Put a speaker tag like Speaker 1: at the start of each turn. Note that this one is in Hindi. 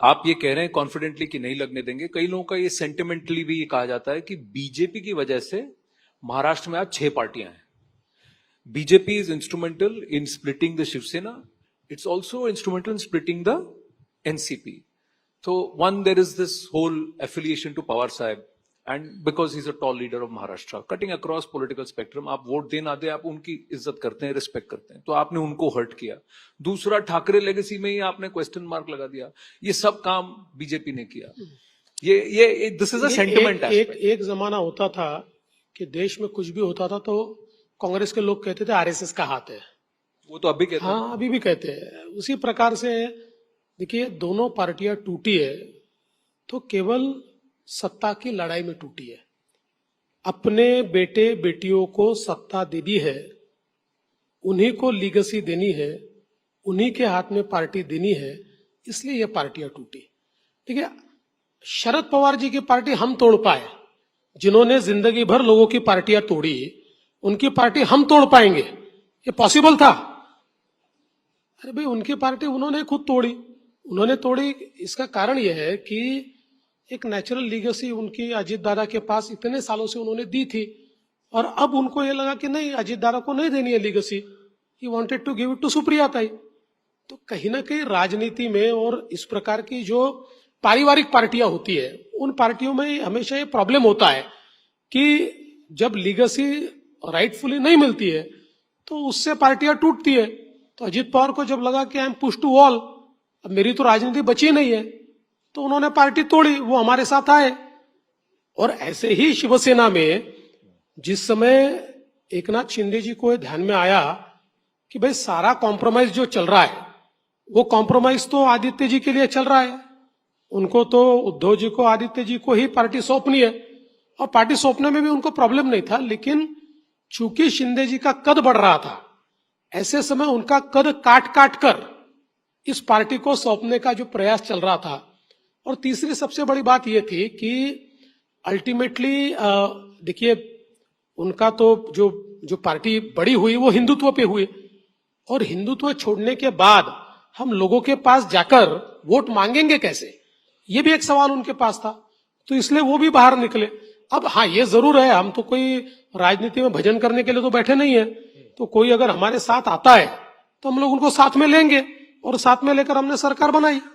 Speaker 1: आप ये कह रहे हैं कॉन्फिडेंटली कि नहीं लगने देंगे, कई लोगों का ये सेंटिमेंटली भी ये कहा जाता है कि बीजेपी की वजह से महाराष्ट्र में आज 6 पार्टियां हैं. BJP is instrumental in splitting the Shivsena, it's also instrumental in splitting the NCP. So one, there is this whole affiliation to Pawar Sahib, and because he's a tall leader of Maharashtra, cutting across political spectrum, आप वोट दे ना दे, आप उनकी इज्जत करते हैं, रिस्पेक्ट करते हैं, तो आपने उनको हर्ट किया. दूसरा, ठाकरे लेगेसी में ही आपने क्वेश्चन मार्क लगा दिया. ये सब काम बीजेपी ने किया. ये दिस इज अ सेंटिमेंट.
Speaker 2: एक जमाना होता था कि देश में कुछ भी होता था तो कांग्रेस के लोग कहते थे आरएसएस का हाथ है.
Speaker 1: वो तो अभी कहते हैं.
Speaker 2: हाँ, अभी भी कहते हैं. उसी प्रकार से देखिए, दोनों पार्टियां टूटी है तो केवल सत्ता की लड़ाई में टूटी है. अपने बेटे बेटियों को सत्ता देनी है, उन्हीं को लीगेसी देनी है, उन्हीं के हाथ में पार्टी देनी है, इसलिए ये पार्टियां टूटी. देखिए, शरद पवार जी की पार्टी हम तोड़ पाए, जिन्होंने जिंदगी भर लोगों की पार्टियां तोड़ी, उनकी पार्टी हम तोड़ पाएंगे? ये पॉसिबल था? अरे भाई, उनकी पार्टी उन्होंने खुद तोड़ी. उन्होंने तोड़ी, इसका कारण यह है कि एक नेचुरल लीगेसी उनकी अजीत दादा के पास इतने सालों से उन्होंने दी थी, और अब उनको ये लगा कि नहीं, अजीत दादा को नहीं देनी है legacy, he wanted to give it to Supriya tai. तो कहीं ना कहीं राजनीति में और इस प्रकार की जो पारिवारिक पार्टियां होती है, उन पार्टियों में हमेशा ये प्रॉब्लम होता है कि जब लीगेसी राइटफुली नहीं मिलती है तो उससे पार्टियां टूटती है. तो अजीत पवार को जब लगा कि I am push to wall, अब मेरी तो राजनीति बची नहीं है, तो उन्होंने पार्टी तोड़ी, वो हमारे साथ आए. और ऐसे ही शिवसेना में जिस समय एकनाथ शिंदे जी को ध्यान में आया कि भाई सारा कॉम्प्रोमाइज जो चल रहा है, वो कॉम्प्रोमाइज तो आदित्य जी के लिए चल रहा है, उनको तो उद्धव जी को, आदित्य जी को ही पार्टी सौंपनी है, और पार्टी सौंपने में भी उनको प्रॉब्लम नहीं था. लेकिन चूंकि शिंदे जी का कद बढ़ रहा था, ऐसे समय उनका कद काट काट कर इस पार्टी को सौंपने का जो प्रयास चल रहा था. और तीसरी सबसे बड़ी बात यह थी कि अल्टीमेटली देखिए, उनका तो जो पार्टी बड़ी हुई वो हिंदुत्व पे हुई, और हिंदुत्व छोड़ने के बाद हम लोगों के पास जाकर वोट मांगेंगे कैसे, ये भी एक सवाल उनके पास था. तो इसलिए वो भी बाहर निकले. अब हाँ, ये जरूर है, हम तो कोई राजनीति में भजन करने के लिए तो बैठे नहीं है. तो कोई अगर हमारे साथ आता है तो हम लोग उनको साथ में लेंगे, और साथ में लेकर हमने सरकार बनाई.